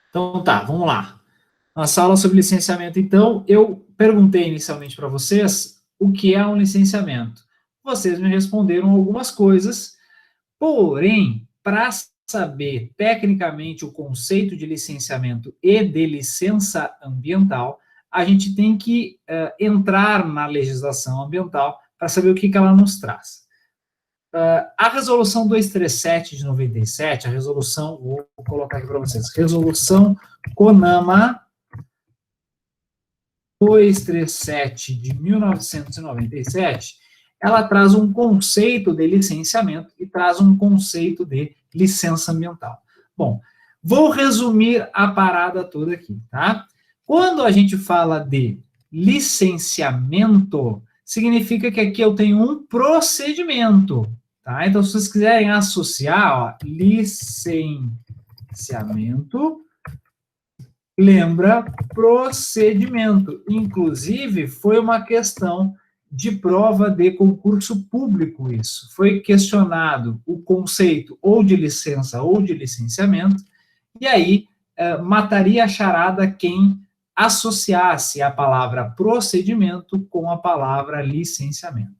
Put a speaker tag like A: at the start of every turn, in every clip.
A: Então tá, vamos lá. Nossa aula sobre licenciamento, então, eu perguntei inicialmente para vocês o que é um licenciamento. Vocês me responderam algumas coisas, porém, para saber tecnicamente o conceito de licenciamento e de licença ambiental, a gente tem que entrar na legislação ambiental para saber o que ela nos traz. A resolução 237 de 97, a resolução, vou colocar aqui para vocês, resolução CONAMA 237 de 1997, ela traz um conceito de licenciamento e traz um conceito de licença ambiental. Bom, vou resumir a parada toda aqui, tá? Quando a gente fala de licenciamento, significa que aqui eu tenho um procedimento, tá? Então, se vocês quiserem associar, ó, licenciamento, lembra procedimento. Inclusive, foi uma questão de prova de concurso público isso. Foi questionado o conceito ou de licença ou de licenciamento, e aí mataria a charada quem associasse a palavra procedimento com a palavra licenciamento.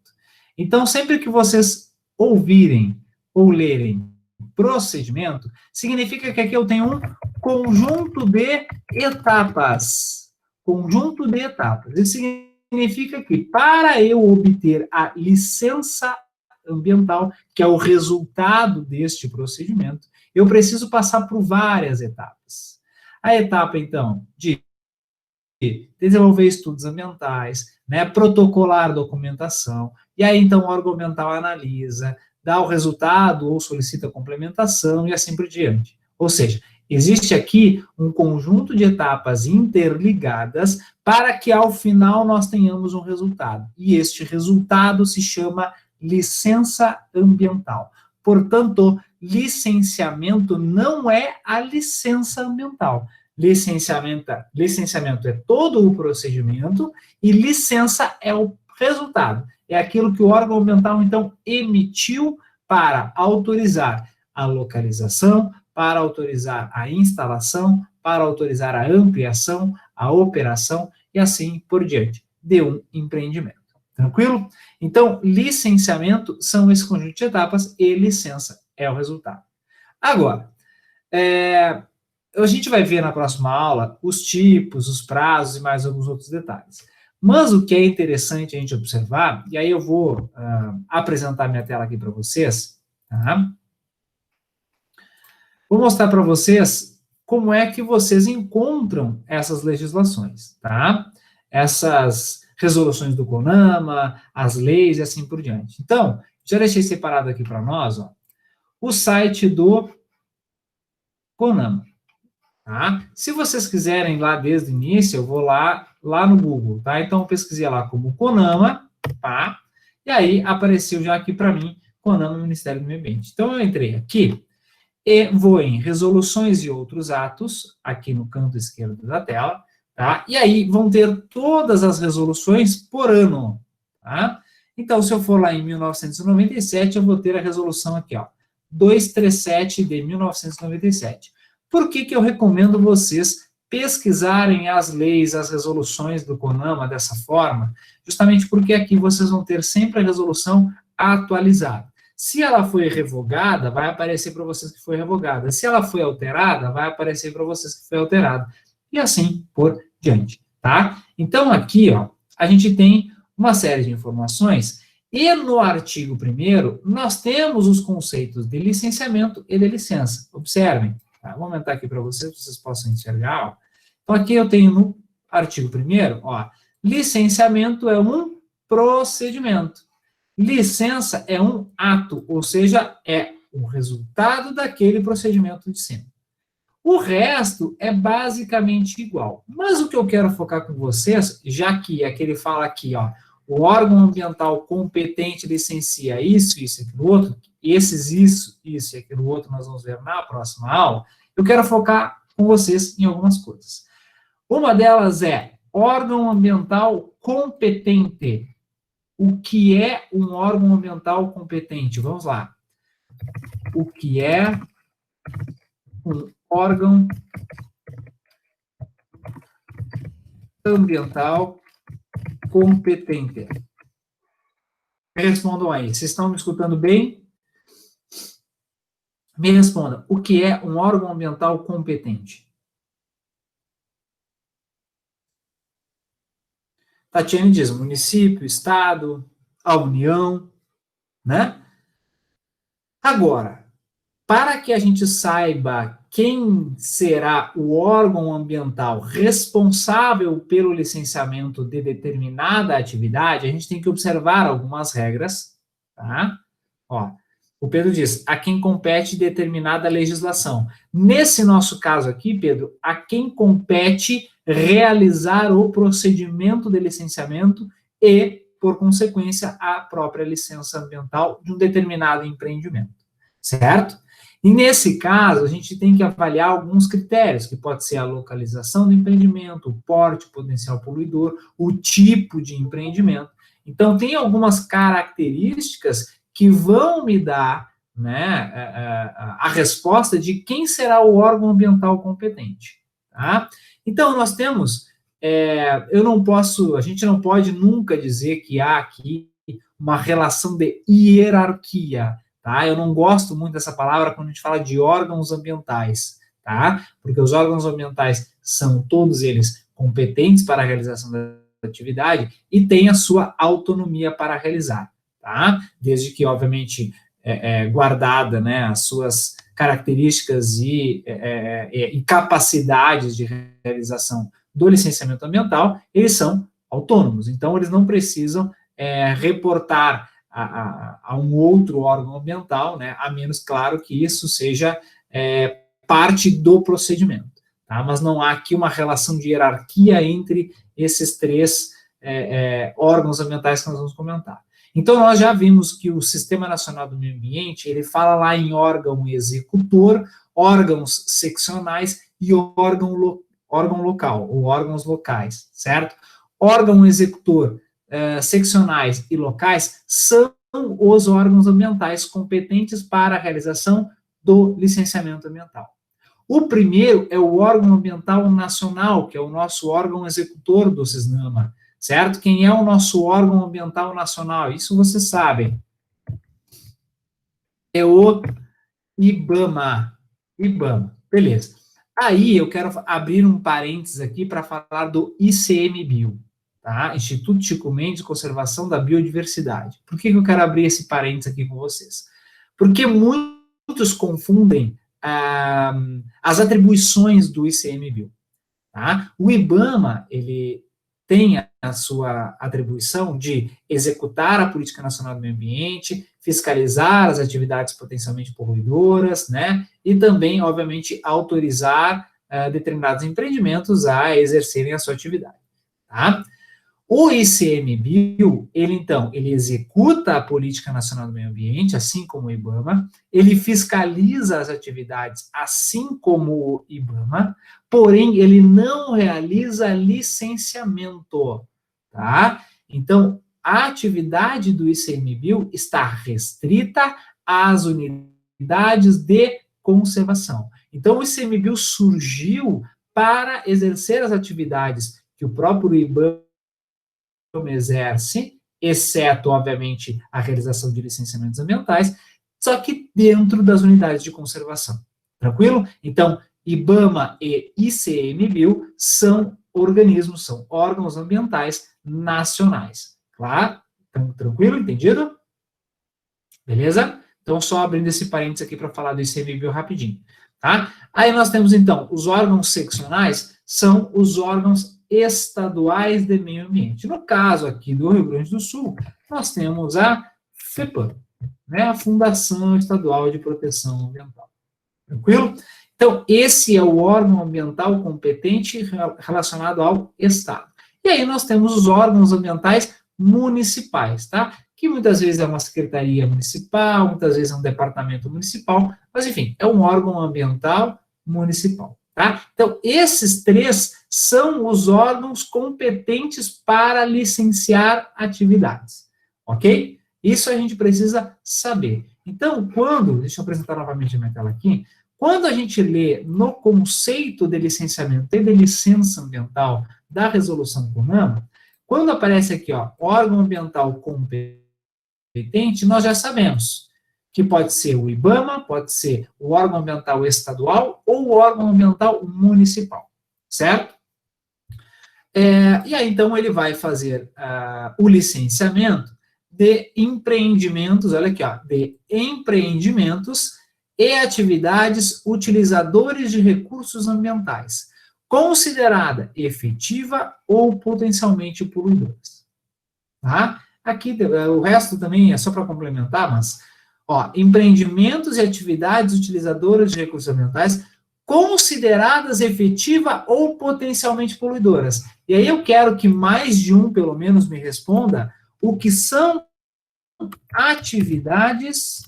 A: Então, sempre que vocês ouvirem ou lerem procedimento, significa que aqui eu tenho um conjunto de etapas. Conjunto de etapas. Isso significa que para eu obter a licença ambiental, que é o resultado deste procedimento, eu preciso passar por várias etapas. A etapa, então, de desenvolver estudos ambientais, né, protocolar documentação, e aí, então, o órgão ambiental analisa, dá o resultado ou solicita complementação e assim por diante. Ou seja, existe aqui um conjunto de etapas interligadas para que, ao final, nós tenhamos um resultado. E este resultado se chama licença ambiental. Portanto, licenciamento não é a licença ambiental. Licenciamento é todo o procedimento e licença é o resultado. É aquilo que o órgão ambiental, então, emitiu para autorizar a localização, para autorizar a instalação, para autorizar a ampliação, a operação e assim por diante, de um empreendimento. Tranquilo? Então, licenciamento são esse conjunto de etapas e licença é o resultado. Agora, a gente vai ver na próxima aula os tipos, os prazos e mais alguns outros detalhes. Mas o que é interessante a gente observar, e aí eu vou apresentar minha tela aqui para vocês, tá? Vou mostrar para vocês como é que vocês encontram essas legislações, tá? Essas resoluções do CONAMA, as leis e assim por diante. Então, já deixei separado aqui para nós, ó, o site do CONAMA. Tá? Se vocês quiserem lá desde o início, eu vou lá no Google, tá? Então, eu pesquisei lá como CONAMA, tá? E aí, apareceu já aqui para mim, CONAMA, Ministério do Meio Ambiente. Então, eu entrei aqui e vou em resoluções e outros atos, aqui no canto esquerdo da tela, tá? E aí, vão ter todas as resoluções por ano, tá? Então, se eu for lá em 1997, eu vou ter a resolução aqui, ó, 237 de 1997. Por que eu recomendo vocês pesquisarem as leis, as resoluções do CONAMA dessa forma? Justamente porque aqui vocês vão ter sempre a resolução atualizada. Se ela foi revogada, vai aparecer para vocês que foi revogada. Se ela foi alterada, vai aparecer para vocês que foi alterada. E assim por diante, tá? Então, aqui, ó, a gente tem uma série de informações e no artigo 1º, nós temos os conceitos de licenciamento e de licença. Observem. Tá? Vou aumentar aqui para vocês possam enxergar. Ó. Então, aqui eu tenho no artigo 1º, ó, licenciamento é um procedimento. Licença é um ato, ou seja, é o resultado daquele procedimento de cima. O resto é basicamente igual. Mas o que eu quero focar com vocês, já que é que ele fala aqui, ó, o órgão ambiental competente licencia isso, isso e aquilo outro, esses isso e aquilo outro nós vamos ver na próxima aula, eu quero focar com vocês em algumas coisas. Uma delas é órgão ambiental competente. O que é um órgão ambiental competente? Vamos lá. O que é um órgão ambiental competente. Me respondam aí, vocês estão me escutando bem? Me respondam, o que é um órgão ambiental competente? Tatiane diz, município, estado, a União, né? Agora, para que a gente saiba quem será o órgão ambiental responsável pelo licenciamento de determinada atividade, a gente tem que observar algumas regras, tá? Ó, o Pedro diz, a quem compete determinada legislação. Nesse nosso caso aqui, Pedro, a quem compete realizar o procedimento de licenciamento e, por consequência, a própria licença ambiental de um determinado empreendimento, certo? E nesse caso, a gente tem que avaliar alguns critérios, que pode ser a localização do empreendimento, o porte, o potencial poluidor, o tipo de empreendimento. Então, tem algumas características que vão me dar, né, a resposta de quem será o órgão ambiental competente. Tá? Então, nós temos, a gente não pode nunca dizer que há aqui uma relação de hierarquia, tá? Eu não gosto muito dessa palavra quando a gente fala de órgãos ambientais, tá? Porque os órgãos ambientais são todos eles competentes para a realização da atividade e têm a sua autonomia para realizar, tá? Desde que, obviamente, guardada, né, as suas características e capacidades de realização do licenciamento ambiental, eles são autônomos. Então, eles não precisam reportar a um outro órgão ambiental, né, a menos, claro, que isso seja parte do procedimento. Tá? Mas não há aqui uma relação de hierarquia entre esses três órgãos ambientais que nós vamos comentar. Então, nós já vimos que o Sistema Nacional do Meio Ambiente, ele fala lá em órgão executor, órgãos seccionais e órgão local, ou órgãos locais, certo? Órgão executor, seccionais e locais são os órgãos ambientais competentes para a realização do licenciamento ambiental. O primeiro é o órgão ambiental nacional, que é o nosso órgão executor do SISNAMA, certo? Quem é o nosso órgão ambiental nacional? Isso vocês sabem. É o IBAMA. IBAMA, beleza. Aí eu quero abrir um parênteses aqui para falar do ICMBio, tá? Instituto Chico Mendes de Conservação da Biodiversidade. Por que eu quero abrir esse parênteses aqui com vocês? Porque muitos confundem as atribuições do ICMBio, tá? O IBAMA, ele tem a sua atribuição de executar a Política Nacional do Meio Ambiente, fiscalizar as atividades potencialmente poluidoras, né, e também, obviamente, autorizar determinados empreendimentos a exercerem a sua atividade, tá? O ICMBio, ele executa a Política Nacional do Meio Ambiente, assim como o IBAMA, ele fiscaliza as atividades, assim como o IBAMA, porém, ele não realiza licenciamento, tá? Então, a atividade do ICMBio está restrita às unidades de conservação. Então, o ICMBio surgiu para exercer as atividades que o próprio IBAMA exerce, exceto, obviamente, a realização de licenciamentos ambientais, só que dentro das unidades de conservação. Tranquilo? Então, IBAMA e ICMBio são organismos, são órgãos ambientais nacionais. Claro? Tranquilo? Entendido? Beleza? Então, só abrindo esse parênteses aqui para falar do ICMBio rapidinho. Tá? Aí nós temos, então, os órgãos seccionais, são os órgãos estaduais de meio ambiente. No caso aqui do Rio Grande do Sul, nós temos a FEPAM, né, a Fundação Estadual de Proteção Ambiental. Tranquilo? Então, esse é o órgão ambiental competente relacionado ao Estado. E aí nós temos os órgãos ambientais municipais, tá? Que muitas vezes é uma secretaria municipal, muitas vezes é um departamento municipal, mas enfim, é um órgão ambiental municipal. Tá? Então, esses três são os órgãos competentes para licenciar atividades, ok? Isso a gente precisa saber. Então, deixa eu apresentar novamente a minha tela aqui, quando a gente lê no conceito de licenciamento e de licença ambiental da resolução CONAMA, quando aparece aqui, ó, órgão ambiental competente, nós já sabemos que pode ser o IBAMA, pode ser o órgão ambiental estadual ou o órgão ambiental municipal, certo? E aí, então, ele vai fazer o licenciamento de empreendimentos, olha aqui, ó, de empreendimentos e atividades utilizadores de recursos ambientais, considerada efetiva ou potencialmente poluidoras. Tá? Aqui, o resto também é só para complementar, mas, ó, empreendimentos e atividades utilizadoras de recursos ambientais consideradas efetiva ou potencialmente poluidoras. E aí eu quero que mais de um, pelo menos, me responda o que são atividades,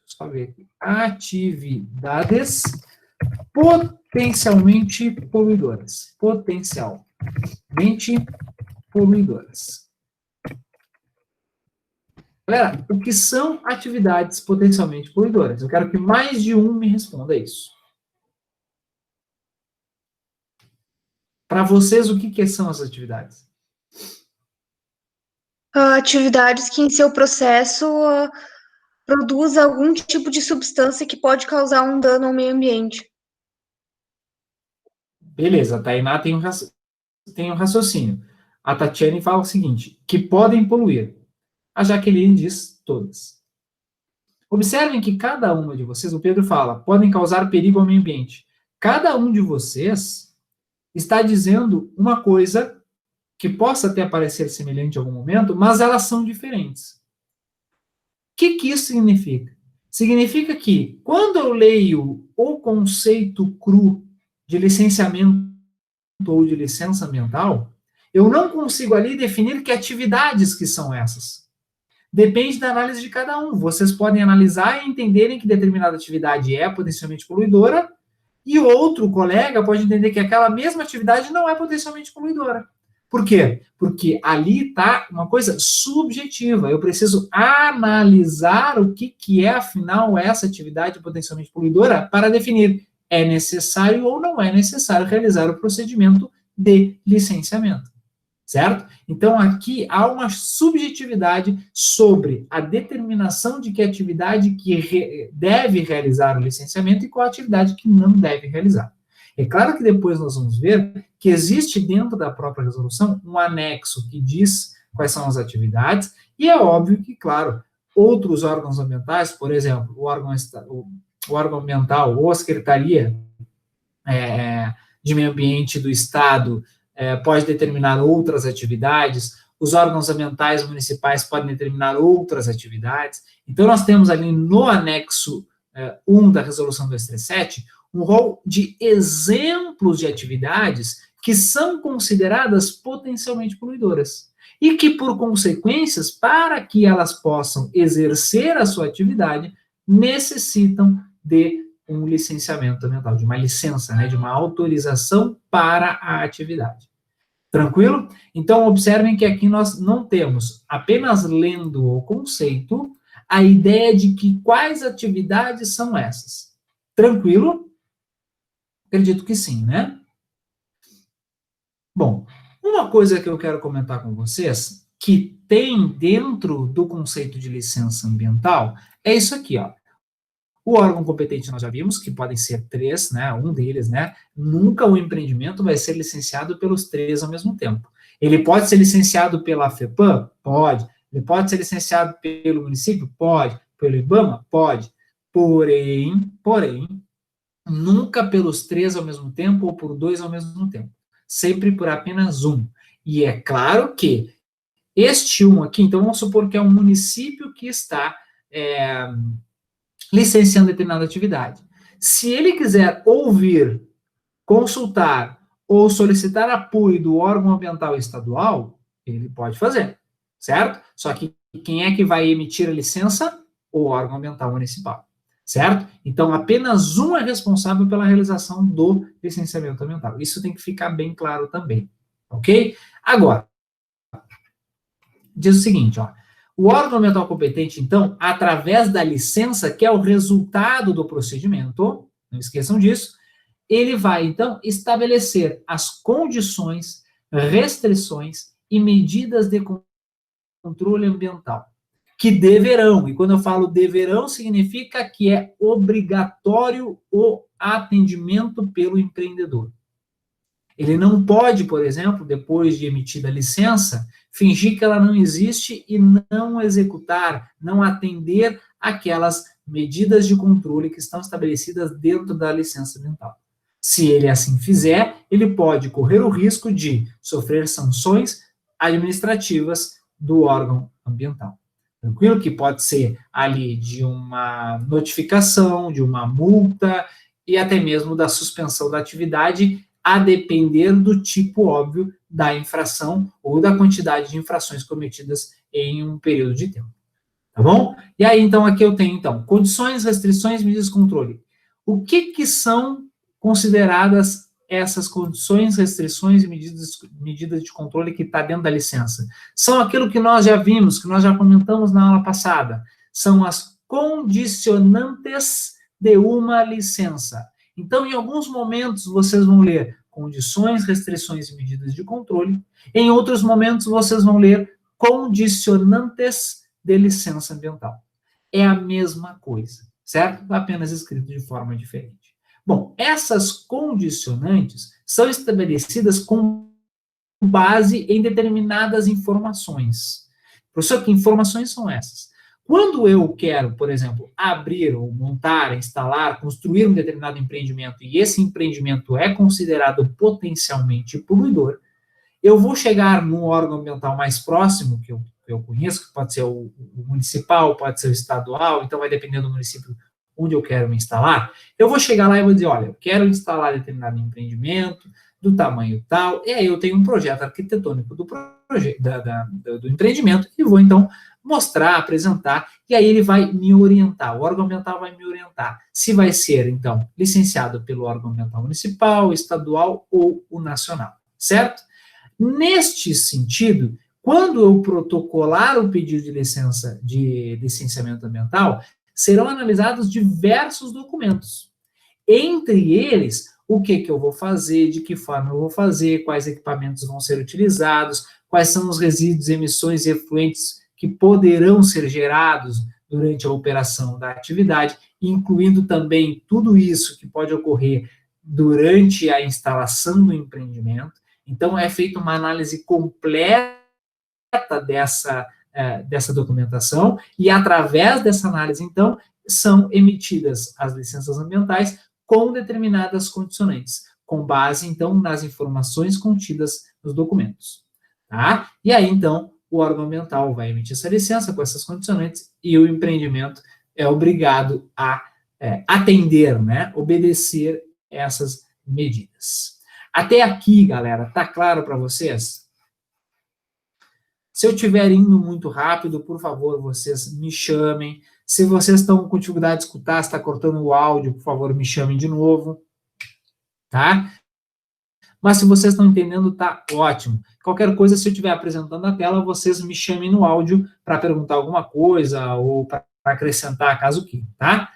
A: só ver aqui, atividades potencialmente poluidoras. Potencialmente poluidoras. Galera, o que são atividades potencialmente poluidoras? Eu quero que mais de um me responda isso. Para vocês, o que são as atividades?
B: Atividades que em seu processo produz algum tipo de substância que pode causar um dano ao meio ambiente.
A: Beleza, a Tainá tem um raciocínio. A Tatiane fala o seguinte, que podem poluir. A Jaqueline diz todas. Observem que cada uma de vocês, o Pedro fala, podem causar perigo ao meio ambiente. Cada um de vocês está dizendo uma coisa que possa até parecer semelhante em algum momento, mas elas são diferentes. O que isso significa? Significa que, quando eu leio o conceito cru de licenciamento ou de licença ambiental, eu não consigo ali definir que atividades que são essas. Depende da análise de cada um. Vocês podem analisar e entenderem que determinada atividade é potencialmente poluidora, e outro colega pode entender que aquela mesma atividade não é potencialmente poluidora. Por quê? Porque ali está uma coisa subjetiva. Eu preciso analisar o que é, afinal, essa atividade potencialmente poluidora para definir é necessário ou não é necessário realizar o procedimento de licenciamento. Certo? Então, aqui há uma subjetividade sobre a determinação de que atividade que deve realizar o licenciamento e qual atividade que não deve realizar. É claro que depois nós vamos ver que existe dentro da própria resolução um anexo que diz quais são as atividades, e é óbvio que, claro, outros órgãos ambientais, por exemplo, o órgão ambiental ou a Secretaria de Meio Ambiente do Estado pode determinar outras atividades, os órgãos ambientais municipais podem determinar outras atividades. Então, nós temos ali no anexo 1 da Resolução 237, um rol de exemplos de atividades que são consideradas potencialmente poluidoras e que, por consequências, para que elas possam exercer a sua atividade, necessitam de um licenciamento ambiental, de uma licença, né, de uma autorização para a atividade. Tranquilo? Então, observem que aqui nós não temos, apenas lendo o conceito, a ideia de que quais atividades são essas. Tranquilo? Acredito que sim, né? Bom, uma coisa que eu quero comentar com vocês, que tem dentro do conceito de licença ambiental, é isso aqui, ó. O órgão competente nós já vimos, que podem ser 3, né, um deles, né, nunca o empreendimento vai ser licenciado pelos 3 ao mesmo tempo. Ele pode ser licenciado pela FEPAM? Pode. Ele pode ser licenciado pelo município? Pode. Pelo IBAMA? Pode. Porém, nunca pelos 3 ao mesmo tempo ou por 2 ao mesmo tempo. Sempre por apenas um. E é claro que este um aqui, então vamos supor que é um município que está licenciando determinada atividade. Se ele quiser ouvir, consultar ou solicitar apoio do órgão ambiental estadual, ele pode fazer, certo? Só que quem é que vai emitir a licença? O órgão ambiental municipal, certo? Então, apenas um é responsável pela realização do licenciamento ambiental. Isso tem que ficar bem claro também, ok? Agora, diz o seguinte, ó. O órgão ambiental competente, então, através da licença, que é o resultado do procedimento, não esqueçam disso, ele vai, então, estabelecer as condições, restrições e medidas de controle ambiental, que deverão, e quando eu falo deverão, significa que é obrigatório o atendimento pelo empreendedor. Ele não pode, por exemplo, depois de emitida a licença, fingir que ela não existe e não executar, não atender aquelas medidas de controle que estão estabelecidas dentro da licença ambiental. Se ele assim fizer, ele pode correr o risco de sofrer sanções administrativas do órgão ambiental. Tranquilo? Que pode ser ali de uma notificação, de uma multa e até mesmo da suspensão da atividade, a depender do tipo óbvio da infração ou da quantidade de infrações cometidas em um período de tempo. Tá bom? E aí, então, aqui eu tenho, então, condições, restrições, medidas de controle. O que são consideradas essas condições, restrições e medidas de controle que está dentro da licença? São aquilo que nós já vimos, que nós já comentamos na aula passada. São as condicionantes de uma licença. Então, em alguns momentos, vocês vão ler condições, restrições e medidas de controle. Em outros momentos, vocês vão ler condicionantes de licença ambiental. É a mesma coisa, certo? Apenas escrito de forma diferente. Bom, essas condicionantes são estabelecidas com base em determinadas informações. Professor, que informações são essas? Quando eu quero, por exemplo, abrir ou montar, instalar, construir um determinado empreendimento e esse empreendimento é considerado potencialmente poluidor, eu vou chegar num órgão ambiental mais próximo, que eu conheço, que pode ser o municipal, pode ser o estadual, então vai depender do município onde eu quero me instalar, eu vou chegar lá e vou dizer, olha, eu quero instalar determinado empreendimento, do tamanho tal, e aí eu tenho um projeto arquitetônico do empreendimento, e vou, então, mostrar, apresentar, e aí ele vai me orientar, o órgão ambiental vai me orientar, se vai ser, então, licenciado pelo órgão ambiental municipal, estadual ou o nacional, certo? Neste sentido, quando eu protocolar o pedido de licença, de licenciamento ambiental, serão analisados diversos documentos. Entre eles, o que eu vou fazer, de que forma eu vou fazer, quais equipamentos vão ser utilizados, quais são os resíduos, emissões e efluentes que poderão ser gerados durante a operação da atividade, incluindo também tudo isso que pode ocorrer durante a instalação do empreendimento. Então, é feita uma análise completa dessa documentação, e através dessa análise, então, são emitidas as licenças ambientais com determinadas condicionantes, com base, então, nas informações contidas nos documentos. Tá? E aí, então, o órgão ambiental vai emitir essa licença com essas condicionantes e o empreendimento é obrigado a atender, né, obedecer essas medidas. Até aqui, galera, tá claro para vocês? Se eu estiver indo muito rápido, por favor, vocês me chamem. Se vocês estão com dificuldade de escutar, se está cortando o áudio, por favor, me chamem de novo. Tá? Mas se vocês estão entendendo, tá ótimo. Qualquer coisa, se eu estiver apresentando a tela, vocês me chamem no áudio para perguntar alguma coisa ou para acrescentar, caso queira, tá?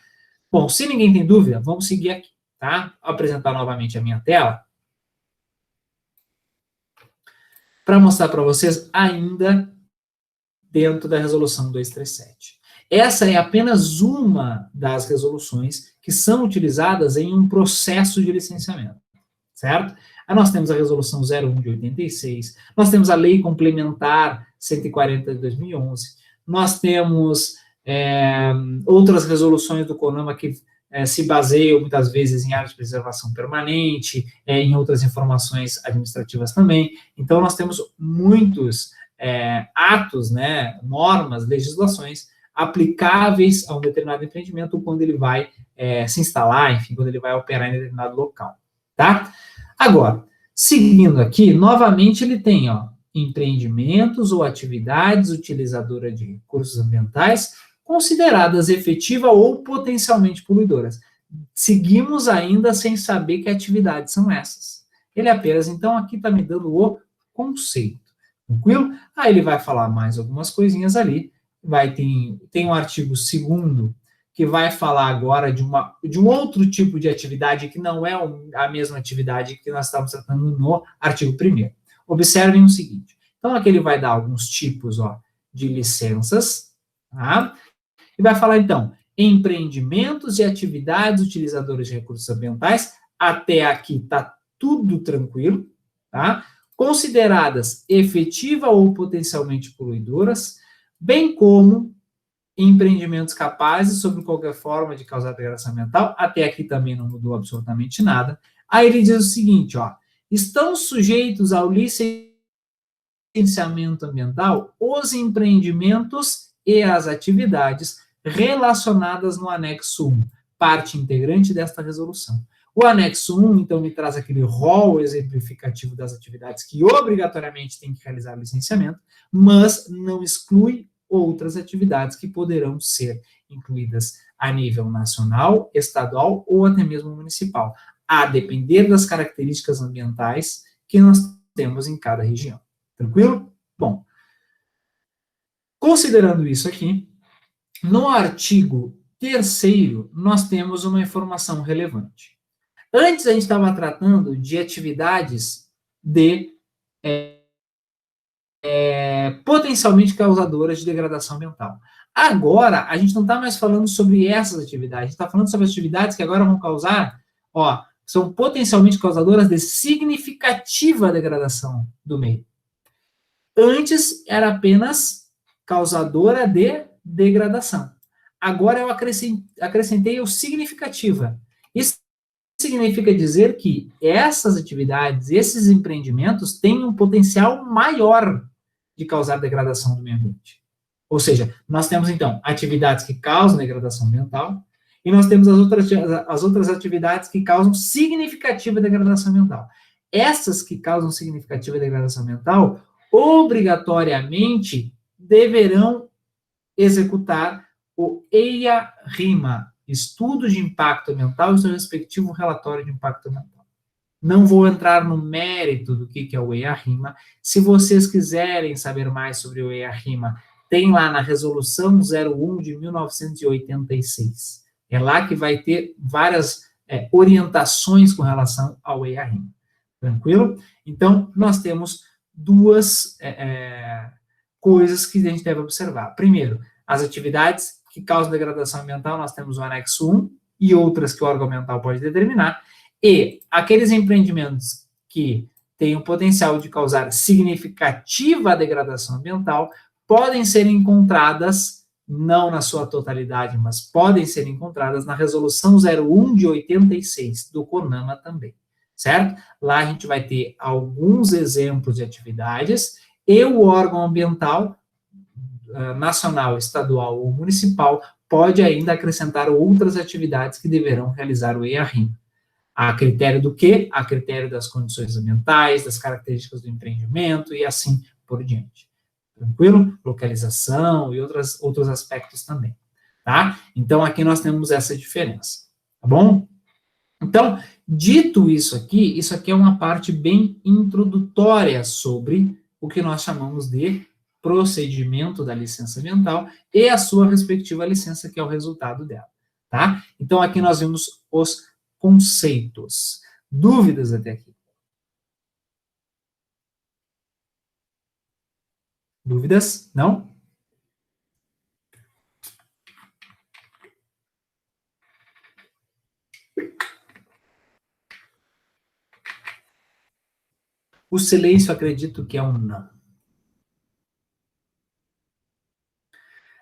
A: Bom, se ninguém tem dúvida, vamos seguir aqui, tá? Vou apresentar novamente a minha tela para mostrar para vocês ainda dentro da resolução 237. Essa é apenas uma das resoluções que são utilizadas em um processo de licenciamento, certo? Aí nós temos a resolução 01 de 86, nós temos a lei complementar 140 de 2011, nós temos outras resoluções do CONAMA que se baseiam muitas vezes em áreas de preservação permanente, em outras informações administrativas também. Então, nós temos muitos atos, né, normas, legislações aplicáveis a um determinado empreendimento quando ele vai se instalar, enfim, quando ele vai operar em determinado local, tá? Agora, seguindo aqui, novamente ele tem, ó, empreendimentos ou atividades utilizadoras de recursos ambientais consideradas efetiva ou potencialmente poluidoras. Seguimos ainda sem saber que atividades são essas. Ele apenas, então, aqui está me dando o conceito. Tranquilo? Aí ele vai falar mais algumas coisinhas ali. Tem um artigo 2º que vai falar agora de um outro tipo de atividade que não é a mesma atividade que nós estamos tratando no artigo 1º. Observem o seguinte. Então, aqui ele vai dar alguns tipos de licenças, tá? E vai falar, então, empreendimentos e atividades utilizadoras de recursos ambientais. Até aqui está tudo tranquilo, tá? Consideradas efetiva ou potencialmente poluidoras, bem como empreendimentos capazes, sob qualquer forma, de causar degradação ambiental. Até aqui também não mudou absolutamente nada. Aí ele diz o seguinte, estão sujeitos ao licenciamento ambiental os empreendimentos e as atividades relacionadas no anexo 1, parte integrante desta resolução. O anexo 1, então, me traz aquele rol exemplificativo das atividades que obrigatoriamente tem que realizar o licenciamento, mas não exclui outras atividades que poderão ser incluídas a nível nacional, estadual ou até mesmo municipal, a depender das características ambientais que nós temos em cada região. Tranquilo? Bom, considerando isso aqui, no artigo 3º, nós temos uma informação relevante. Antes, a gente estava tratando de atividades potencialmente causadoras de degradação ambiental. Agora, a gente não está mais falando sobre essas atividades, a gente está falando sobre atividades que agora vão causar, são potencialmente causadoras de significativa degradação do meio. Antes, era apenas causadora de degradação. Agora, eu acrescentei o significativa. Isso significa dizer que essas atividades, esses empreendimentos, têm um potencial maior de causar degradação do meio ambiente. Ou seja, nós temos, então, atividades que causam degradação ambiental e nós temos as outras atividades que causam significativa degradação ambiental. Essas que causam significativa degradação ambiental, obrigatoriamente, deverão executar o EIA-RIMA, Estudo de Impacto Ambiental, e seu respectivo relatório de impacto ambiental. Não vou entrar no mérito do que é o EIA-RIMA. Se vocês quiserem saber mais sobre o EIA-RIMA, tem lá na Resolução 01 de 1986. É lá que vai ter várias orientações com relação ao EIA-RIMA. Tranquilo? Então, nós temos duas coisas que a gente deve observar. Primeiro, as atividades que causam degradação ambiental, nós temos o anexo 1 e outras que o órgão ambiental pode determinar, e aqueles empreendimentos que têm o potencial de causar significativa degradação ambiental podem ser encontradas, não na sua totalidade, mas podem ser encontradas na Resolução 01 de 86, do CONAMA também, certo? Lá a gente vai ter alguns exemplos de atividades e o órgão ambiental nacional, estadual ou municipal pode ainda acrescentar outras atividades que deverão realizar o EIA-RIMA. A critério do quê? A critério das condições ambientais, das características do empreendimento e assim por diante. Tranquilo? Localização e outros aspectos também, tá? Então, aqui nós temos essa diferença, tá bom? Então, dito isso aqui é uma parte bem introdutória sobre o que nós chamamos de procedimento da licença ambiental e a sua respectiva licença, que é o resultado dela, tá? Então, aqui nós vimos os conceitos. Dúvidas até aqui? Dúvidas? Não? O silêncio, acredito que é um não.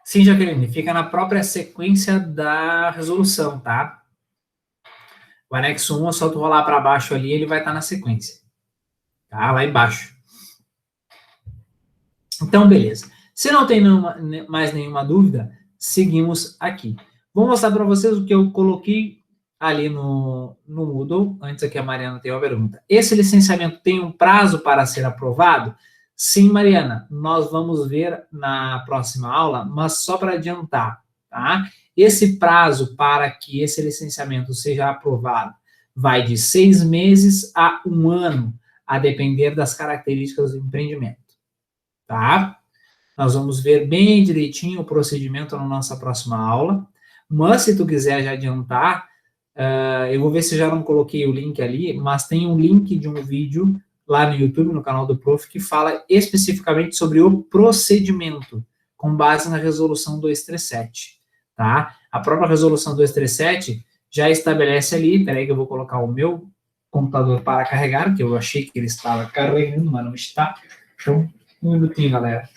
A: Sim, Jaqueline, fica na própria sequência da resolução, tá? O anexo 1, é só tu rolar para baixo ali, ele vai estar na sequência. Tá? Lá embaixo. Então, beleza. Se não tem mais nenhuma dúvida, seguimos aqui. Vou mostrar para vocês o que eu coloquei ali no Moodle, antes aqui a Mariana tem uma pergunta. Esse licenciamento tem um prazo para ser aprovado? Sim, Mariana, nós vamos ver na próxima aula, mas só para adiantar, tá? Esse prazo para que esse licenciamento seja aprovado vai de 6 meses a 1 ano, a depender das características do empreendimento, tá? Nós vamos ver bem direitinho o procedimento na nossa próxima aula, Mas se tu quiser já adiantar, eu vou ver se já não coloquei o link ali, mas tem um link de um vídeo lá no YouTube, no canal do Prof, que fala especificamente sobre o procedimento, com base na resolução 237, tá? A própria resolução 237 já estabelece ali, peraí que eu vou colocar o meu computador para carregar, que eu achei que ele estava carregando, mas não está. Então, um minutinho, galera.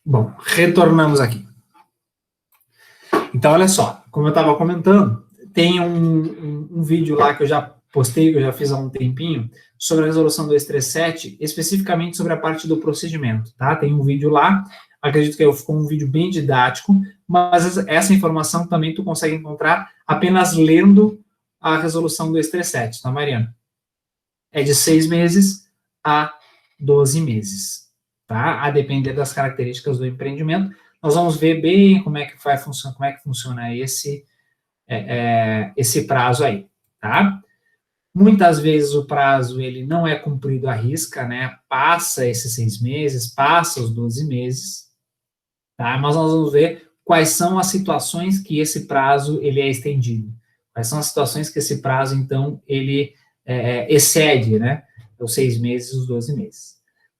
A: Bom, retornamos aqui. Então, olha só, como eu estava comentando, tem um vídeo lá que eu já postei, que eu já fiz há um tempinho, sobre a resolução 237, especificamente sobre a parte do procedimento, tá? Tem um vídeo lá, acredito que ficou um vídeo bem didático, mas essa informação também tu consegue encontrar apenas lendo a resolução 237, tá, Mariana? É de 6 meses a 12 meses, tá? A depender das características do empreendimento. Nós vamos ver bem como é que funciona esse prazo aí, tá? Muitas vezes o prazo ele não é cumprido à risca, né? Passa esses 6 meses, passa os 12 meses, tá? Mas nós vamos ver quais são as situações que esse prazo ele é estendido. Quais são as situações que esse prazo, então, ele excede, né? Os 6 meses, os 12 meses.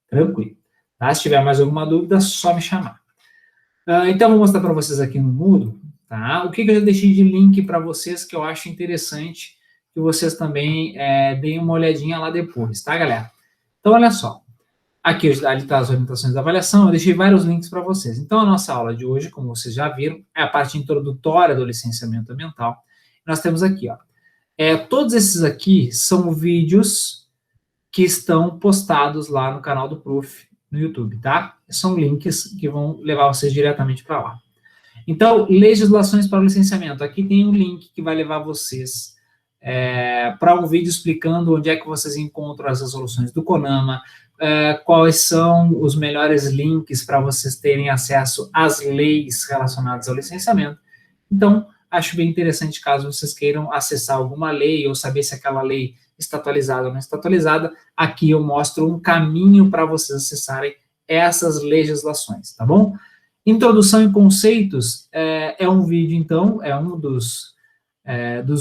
A: Tranquilo. Tá? Se tiver mais alguma dúvida, só me chamar. Então, vou mostrar para vocês aqui no Moodle, tá? O que eu já deixei de link para vocês que eu acho interessante que vocês também deem uma olhadinha lá depois, tá, galera? Então, olha só. Aqui ali está as orientações da avaliação, eu deixei vários links para vocês. Então, a nossa aula de hoje, como vocês já viram, é a parte introdutória do licenciamento ambiental. Nós temos aqui, ó. Todos esses aqui são vídeos que estão postados lá no canal do Prof, no YouTube, tá? São links que vão levar vocês diretamente para lá. Então, legislações para o licenciamento. Aqui tem um link que vai levar vocês para um vídeo explicando onde é que vocês encontram as resoluções do CONAMA, quais são os melhores links para vocês terem acesso às leis relacionadas ao licenciamento. Então, acho bem interessante caso vocês queiram acessar alguma lei ou saber se aquela lei está atualizada ou não está atualizada, aqui eu mostro um caminho para vocês acessarem essas legislações, tá bom? Introdução e conceitos é um vídeo, então, é um dos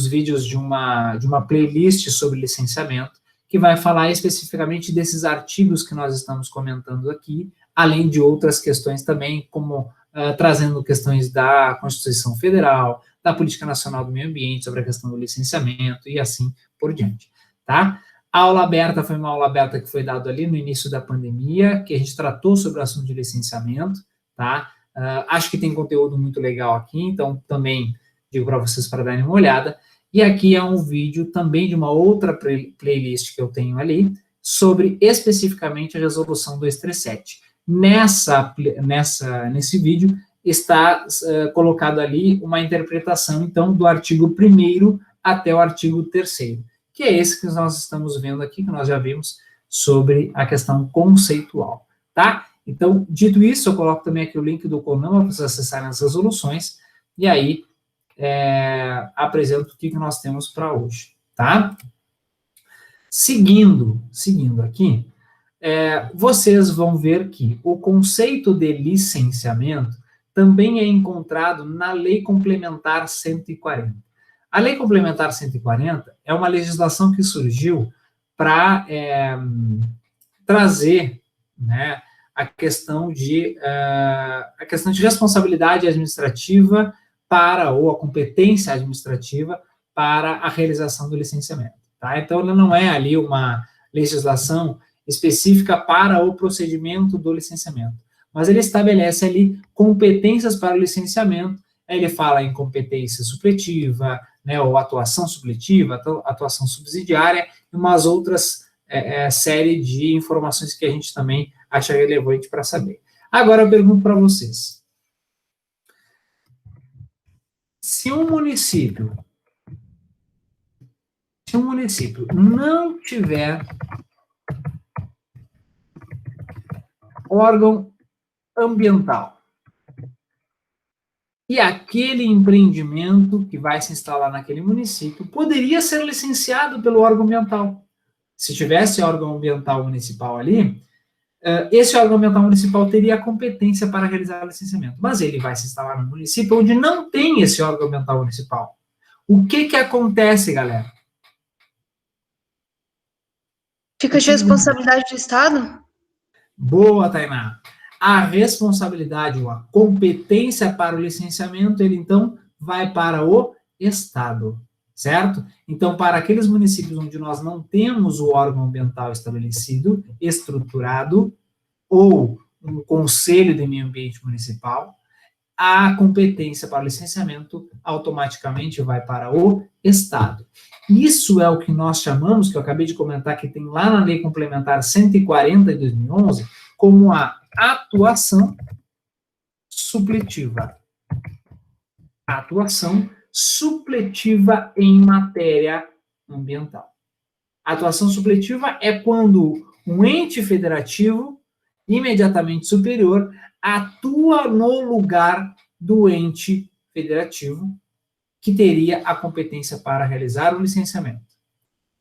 A: vídeos de uma playlist sobre licenciamento, que vai falar especificamente desses artigos que nós estamos comentando aqui, além de outras questões também, como trazendo questões da Constituição Federal, da Política Nacional do Meio Ambiente, sobre a questão do licenciamento e assim por diante, tá? A aula aberta foi uma aula aberta que foi dada ali no início da pandemia, que a gente tratou sobre o assunto de licenciamento, tá? Acho que tem conteúdo muito legal aqui, então também digo para vocês para darem uma olhada. E aqui é um vídeo também de uma outra playlist que eu tenho ali, sobre especificamente a resolução 237. Nesse vídeo está colocado ali uma interpretação, então, do artigo 1º até o artigo 3º, que é esse que nós estamos vendo aqui, que nós já vimos sobre a questão conceitual, tá? Então, dito isso, eu coloco também aqui o link do CONAMA para vocês acessarem as resoluções, e aí apresento o que nós temos para hoje, tá? Seguindo aqui, vocês vão ver que o conceito de licenciamento também é encontrado na Lei Complementar 140. A Lei Complementar 140 é uma legislação que surgiu para trazer, né, a questão de responsabilidade administrativa ou a competência administrativa para a realização do licenciamento, tá? Então, ela não é ali uma legislação específica para o procedimento do licenciamento, mas ele estabelece ali competências para o licenciamento, ele fala em competência supletiva, né, ou atuação supletiva, atuação subsidiária, e umas outras série de informações que a gente também acha relevante para saber. Agora eu pergunto para vocês, se um município não tiver órgão ambiental e aquele empreendimento que vai se instalar naquele município poderia ser licenciado pelo órgão ambiental. Se tivesse órgão ambiental municipal ali, esse órgão ambiental municipal teria a competência para realizar o licenciamento, mas ele vai se instalar no município onde não tem esse órgão ambiental municipal. O que acontece, galera?
B: Fica de responsabilidade do Estado?
A: Boa, Tainá. A responsabilidade ou a competência para o licenciamento, ele então vai para o Estado, certo? Então, para aqueles municípios onde nós não temos o órgão ambiental estabelecido, estruturado, ou um conselho de meio ambiente municipal, a competência para o licenciamento automaticamente vai para o Estado. Isso é o que nós chamamos, que eu acabei de comentar, que tem lá na Lei Complementar 140 de 2011, como a atuação supletiva. Atuação supletiva em matéria ambiental. A atuação supletiva é quando um ente federativo imediatamente superior atua no lugar do ente federativo que teria a competência para realizar o licenciamento.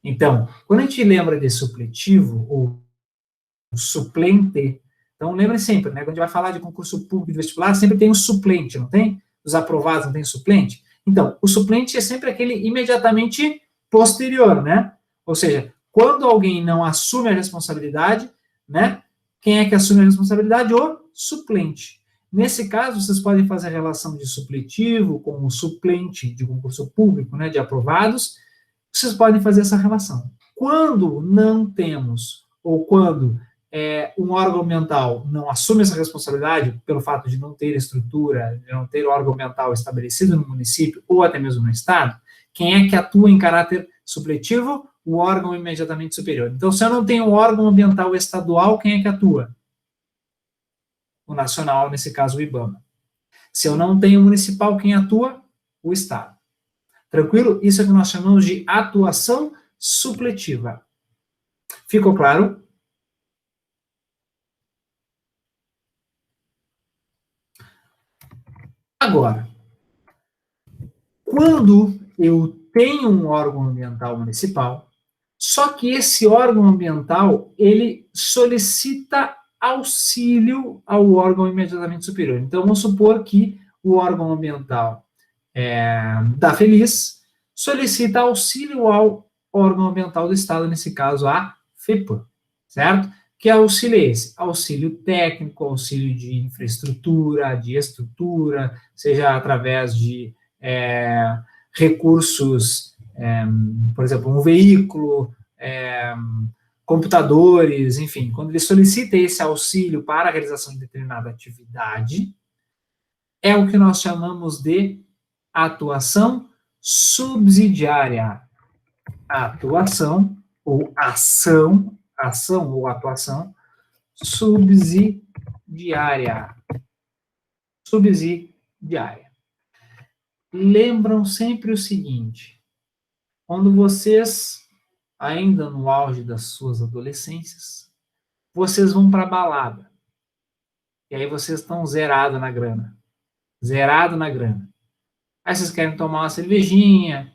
A: Então, quando a gente lembra de supletivo ou suplente, então lembre sempre, né, quando a gente vai falar de concurso público de vestibular, sempre tem um suplente, não tem? Os aprovados não tem suplente? Então, o suplente é sempre aquele imediatamente posterior, né? Ou seja, quando alguém não assume a responsabilidade, né, quem é que assume a responsabilidade? O suplente. Nesse caso, vocês podem fazer a relação de supletivo com o suplente de concurso público, né, de aprovados, vocês podem fazer essa relação. Quando não temos, ou quando um órgão ambiental não assume essa responsabilidade pelo fato de não ter estrutura, de não ter órgão ambiental estabelecido no município ou até mesmo no estado, quem é que atua em caráter supletivo? O órgão imediatamente superior. Então, se eu não tenho um órgão ambiental estadual, quem é que atua? O nacional, nesse caso, o IBAMA. Se eu não tenho municipal, quem atua? O estado. Tranquilo? Isso é o que nós chamamos de atuação supletiva. Ficou claro? Agora, quando eu tenho um órgão ambiental municipal, só que esse órgão ambiental, ele solicita auxílio ao órgão imediatamente superior. Então, vamos supor que o órgão ambiental da Feliz solicita auxílio ao órgão ambiental do Estado, nesse caso, a FEPAM, certo? Que auxílio é esse? Auxílio técnico, auxílio de infraestrutura, de estrutura, seja através de recursos, por exemplo, um veículo, computadores, enfim, quando ele solicita esse auxílio para a realização de determinada atividade, é o que nós chamamos de atuação subsidiária. Atuação ou ação ou atuação subsidiária. Subsidiária. Lembram sempre o seguinte, quando vocês, ainda no auge das suas adolescências, vocês vão para a balada, e aí vocês estão zerados na grana. Zerado na grana. Aí vocês querem tomar uma cervejinha,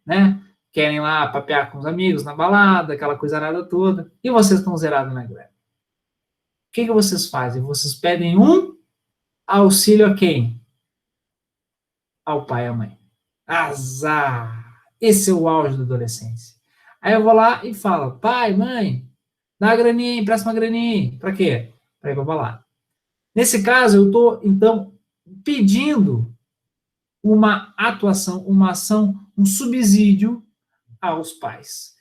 A: né? Querem lá papear com os amigos na balada, aquela coisa nada toda, e vocês estão zerados na grana. O que vocês fazem? Vocês pedem um auxílio a quem? Ao pai e à mãe. Azar! Esse é o auge da adolescência. Aí eu vou lá e falo, pai, mãe, dá uma graninha, empresta uma graninha. Para quê? Para ir para balada. Nesse caso, eu estou, então, pedindo uma atuação, uma ação, um subsídio aos pais.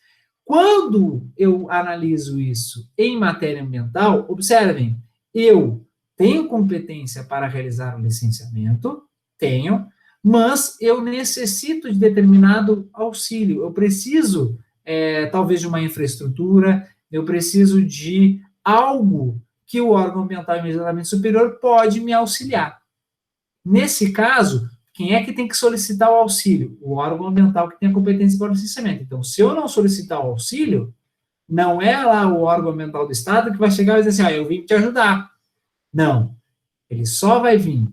A: Quando eu analiso isso em matéria ambiental, observem, eu tenho competência para realizar o licenciamento, tenho, mas eu necessito de determinado auxílio, eu preciso, talvez, de uma infraestrutura, eu preciso de algo que o órgão ambiental imediatamente superior pode me auxiliar. Nesse caso, quem é que tem que solicitar o auxílio? O órgão ambiental que tem a competência para o licenciamento. Então, se eu não solicitar o auxílio, não é lá o órgão ambiental do Estado que vai chegar e dizer assim, eu vim te ajudar. Não. Ele só vai vir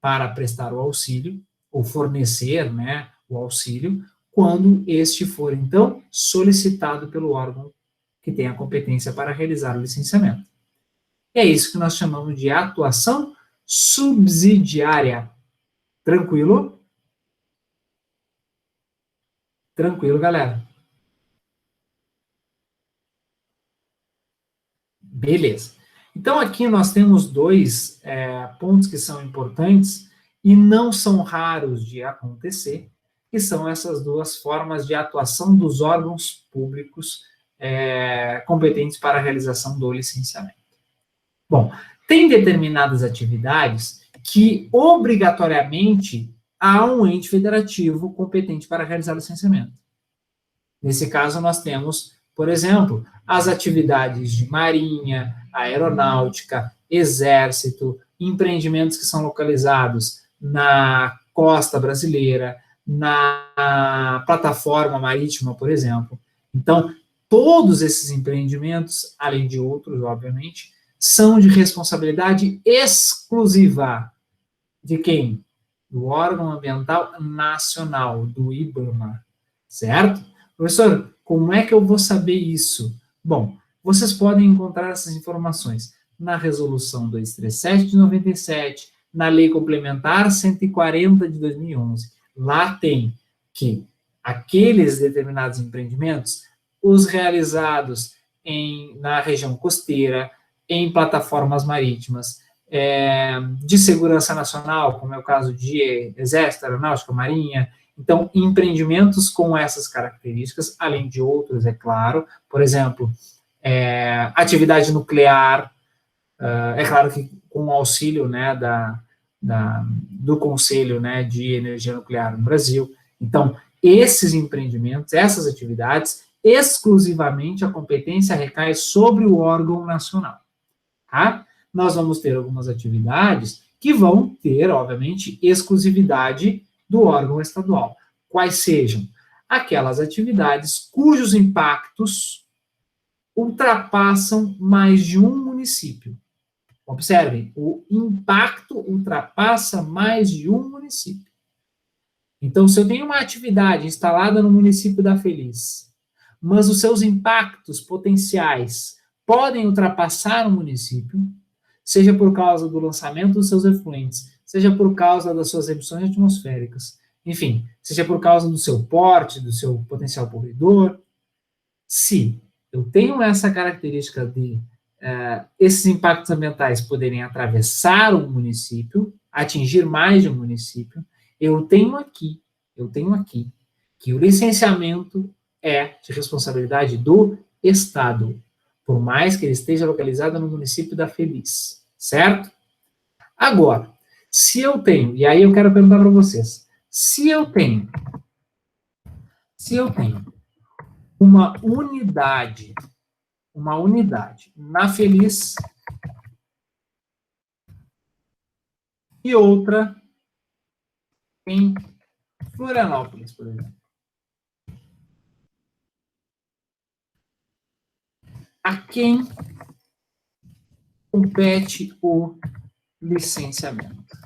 A: para prestar o auxílio, ou fornecer, né, o auxílio, quando este for, então, solicitado pelo órgão que tem a competência para realizar o licenciamento. É isso que nós chamamos de atuação subsidiária. Tranquilo? Tranquilo, galera. Beleza. Então, aqui nós temos dois pontos que são importantes e não são raros de acontecer, que são essas duas formas de atuação dos órgãos públicos competentes para a realização do licenciamento. Bom, tem determinadas atividades que, obrigatoriamente, há um ente federativo competente para realizar o licenciamento. Nesse caso, nós temos, por exemplo, as atividades de marinha, aeronáutica, exército, empreendimentos que são localizados na costa brasileira, na plataforma marítima, por exemplo. Então, todos esses empreendimentos, além de outros, obviamente, são de responsabilidade exclusiva de quem? Do órgão ambiental nacional, do IBAMA, certo? Professor, como é que eu vou saber isso? Bom, vocês podem encontrar essas informações na Resolução 237 de 97, na Lei Complementar 140 de 2011. Lá tem que aqueles determinados empreendimentos, os realizados na região costeira, em plataformas marítimas, de segurança nacional, como é o caso de Exército, Aeronáutica, Marinha. Então, empreendimentos com essas características, além de outros, é claro, por exemplo, atividade nuclear, é claro que com o auxílio, né, do Conselho, né, de Energia Nuclear no Brasil. Então, esses empreendimentos, essas atividades, exclusivamente a competência recai sobre o órgão nacional. Tá? Nós vamos ter algumas atividades que vão ter, obviamente, exclusividade do órgão estadual. Quais sejam? Aquelas atividades cujos impactos ultrapassam mais de um município. Observem, o impacto ultrapassa mais de um município. Então, se eu tenho uma atividade instalada no município da Feliz, mas os seus impactos potenciais podem ultrapassar o município, seja por causa do lançamento dos seus efluentes, seja por causa das suas emissões atmosféricas, enfim, seja por causa do seu porte, do seu potencial poluidor. Se eu tenho essa característica de esses impactos ambientais poderem atravessar um município, atingir mais de um município, eu tenho aqui que o licenciamento é de responsabilidade do Estado, por mais que ele esteja localizado no município da Feliz, certo? Agora, se eu tenho, e aí eu quero perguntar para vocês, se eu tenho uma unidade na Feliz e outra em Florianópolis, por exemplo. A quem compete o licenciamento?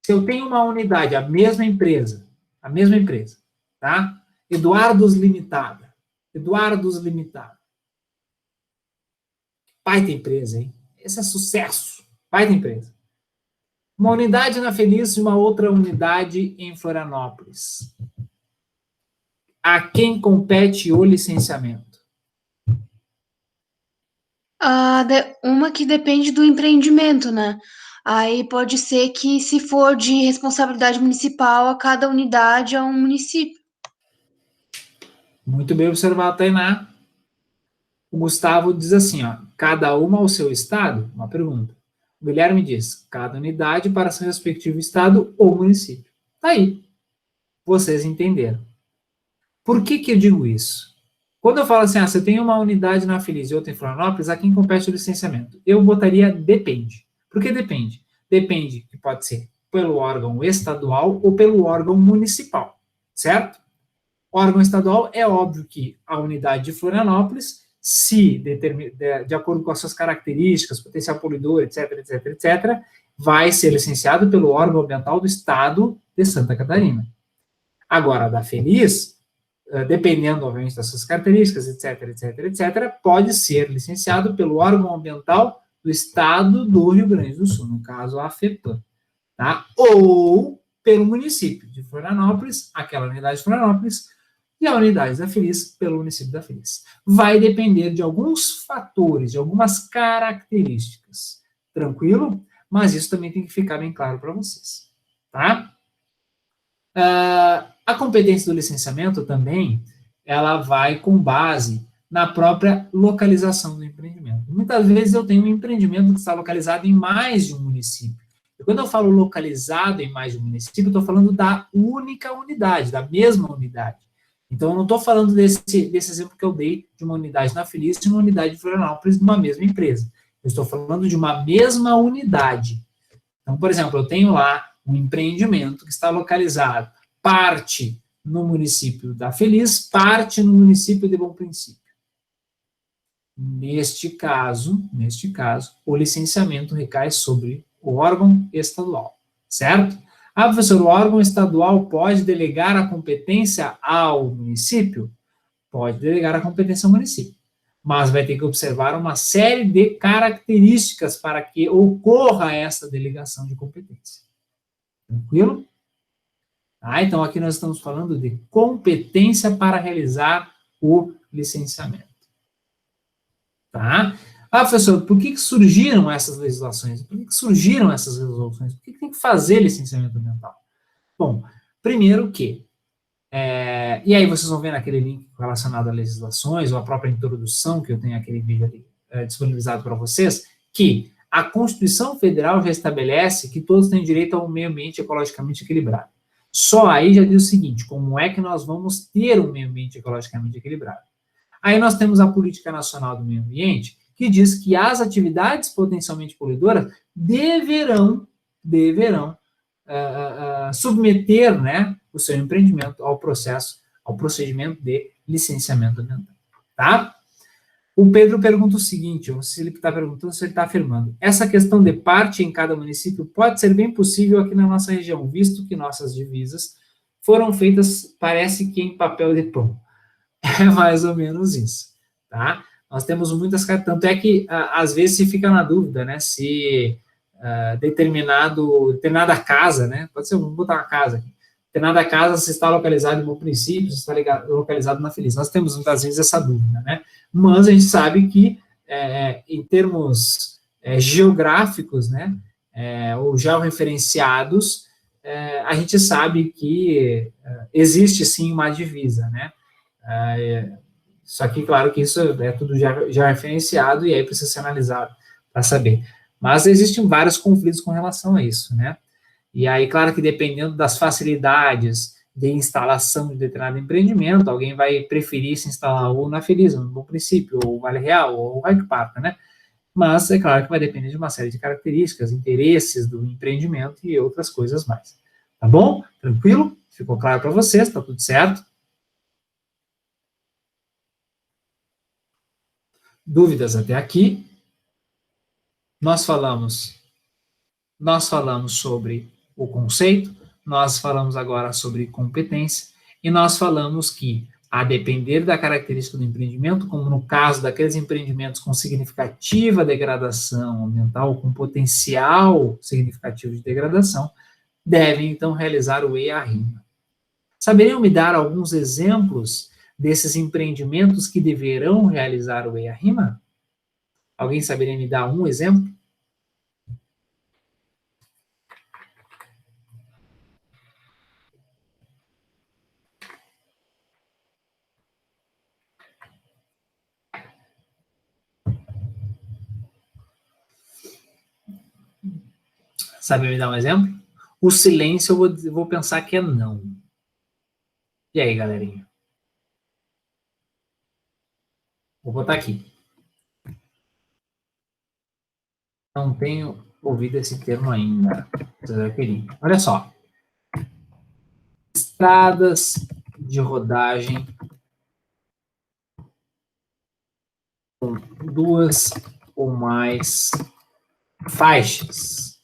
A: Se eu tenho uma unidade, a mesma empresa, tá? Eduardos Limitada. Baita empresa, hein? Esse é sucesso. Baita empresa. Uma unidade na Feliz e uma outra unidade em Florianópolis. A quem compete o licenciamento?
B: Uma que depende do empreendimento, né? Aí pode ser que, se for de responsabilidade municipal, a cada unidade é um município.
A: Muito bem observado, Tainá. O Gustavo diz assim, ó, cada uma ao seu estado? Uma pergunta. O Guilherme diz, cada unidade para seu respectivo estado ou município. Tá aí. Vocês entenderam. Por que eu digo isso? Quando eu falo assim, você tem uma unidade na Feliz e outra em Florianópolis, a quem compete o licenciamento? Eu botaria depende. Por que depende? Depende que pode ser pelo órgão estadual ou pelo órgão municipal, certo? Órgão estadual, é óbvio que a unidade de Florianópolis se, de acordo com as suas características, potencial poluidor, etc., etc., etc., vai ser licenciado pelo órgão ambiental do Estado de Santa Catarina. Agora, da Feliz, dependendo, obviamente, das suas características, etc., etc., etc., pode ser licenciado pelo órgão ambiental do Estado do Rio Grande do Sul, no caso, a FEPAM, tá? Ou pelo município de Florianópolis, aquela unidade de Florianópolis, e a unidade da Feliz pelo município da Feliz. Vai depender de alguns fatores, de algumas características. Tranquilo? Mas isso também tem que ficar bem claro para vocês, tá? A competência do licenciamento também, ela vai com base na própria localização do empreendimento. Muitas vezes eu tenho um empreendimento que está localizado em mais de um município. E quando eu falo localizado em mais de um município, eu estou falando da única unidade, da mesma unidade. Então, eu não estou falando desse exemplo que eu dei de uma unidade na Feliz e uma unidade de Florianópolis de uma mesma empresa. Eu estou falando de uma mesma unidade. Então, por exemplo, eu tenho lá um empreendimento que está localizado parte no município da Feliz, parte no município de Bom Princípio. Neste caso, o licenciamento recai sobre o órgão estadual, certo? Ah, professor, o órgão estadual pode delegar a competência ao município? Pode delegar a competência ao município, mas vai ter que observar uma série de características para que ocorra essa delegação de competência. Tranquilo? Ah, então, aqui nós estamos falando de competência para realizar o licenciamento. Tá? Ah, professor, por que surgiram essas legislações? Por que surgiram essas resoluções? Por que tem que fazer licenciamento ambiental? Bom, primeiro que, e aí vocês vão ver naquele link relacionado a legislações, ou a própria introdução, que eu tenho aquele vídeo ali disponibilizado para vocês, que a Constituição Federal já estabelece que todos têm direito a um meio ambiente ecologicamente equilibrado. Só aí já diz o seguinte, como é que nós vamos ter um meio ambiente ecologicamente equilibrado? Aí nós temos a Política Nacional do Meio Ambiente, que diz que as atividades potencialmente poluidoras deverão submeter, né, o seu empreendimento ao procedimento de licenciamento ambiental. Tá? O Pedro pergunta o seguinte, ou se ele está perguntando, se ele está afirmando, essa questão de parte em cada município pode ser bem possível aqui na nossa região, visto que nossas divisas foram feitas, parece que em papel de pão. É mais ou menos isso, tá? Nós temos muitas cartas, tanto é que às vezes se fica na dúvida, né, se determinada casa, né, pode ser, vamos botar uma casa aqui, determinada casa se está localizada em Bom Princípio, se está localizado na Feliz. Nós temos muitas vezes essa dúvida, né? Mas a gente sabe que, em termos geográficos, né, ou georreferenciados, a gente sabe que existe sim uma divisa, né? Só que, claro que isso é tudo já referenciado e aí precisa ser analisado para saber. Mas existem vários conflitos com relação a isso, né? E aí, claro que dependendo das facilidades de instalação de determinado empreendimento, alguém vai preferir se instalar ou na Feliz, ou no Bom Princípio, ou Vale Real, ou Raio Parta, né? Mas é claro que vai depender de uma série de características, interesses do empreendimento e outras coisas mais. Tá bom? Tranquilo? Ficou claro para vocês? Tá tudo certo? Dúvidas até aqui? Nós falamos sobre o conceito, nós falamos agora sobre competência, e nós falamos que, a depender da característica do empreendimento, como no caso daqueles empreendimentos com significativa degradação ambiental, com potencial significativo de degradação, devem, então, realizar o EIA-RIMA. Saberiam me dar alguns exemplos desses empreendimentos que deverão realizar o EIA-RIMA? Alguém saberia me dar um exemplo? Sabe me dar um exemplo? O silêncio eu vou pensar que é não. E aí, galerinha? Vou botar aqui. Não tenho ouvido esse termo ainda. Olha só. Estradas de rodagem duas ou mais faixas.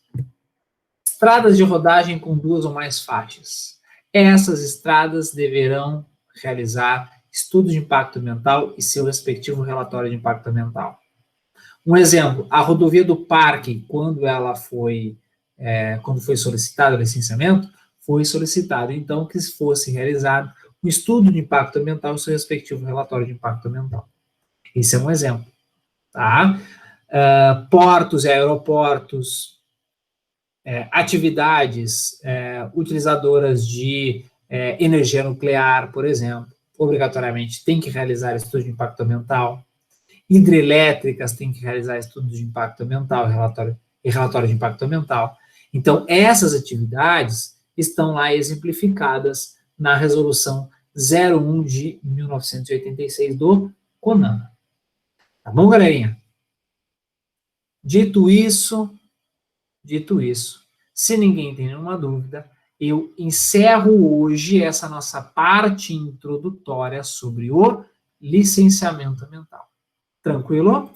A: Estradas de rodagem com duas ou mais faixas. Essas estradas deverão realizar estudo de impacto ambiental e seu respectivo relatório de impacto ambiental. Um exemplo, a rodovia do Parque, quando foi solicitado o licenciamento, foi solicitado, então, que fosse realizado um estudo de impacto ambiental e seu respectivo relatório de impacto ambiental. Esse é um exemplo. Tá? Portos e aeroportos, atividades utilizadoras de energia nuclear, por exemplo, obrigatoriamente tem que realizar estudo de impacto ambiental. Hidrelétricas têm que realizar estudo de impacto ambiental e relatório de impacto ambiental. Então, essas atividades estão lá exemplificadas na resolução 01 de 1986 do CONAMA. Tá bom, galerinha? Dito isso, se ninguém tem nenhuma dúvida, eu encerro hoje essa nossa parte introdutória sobre o licenciamento ambiental. Tranquilo?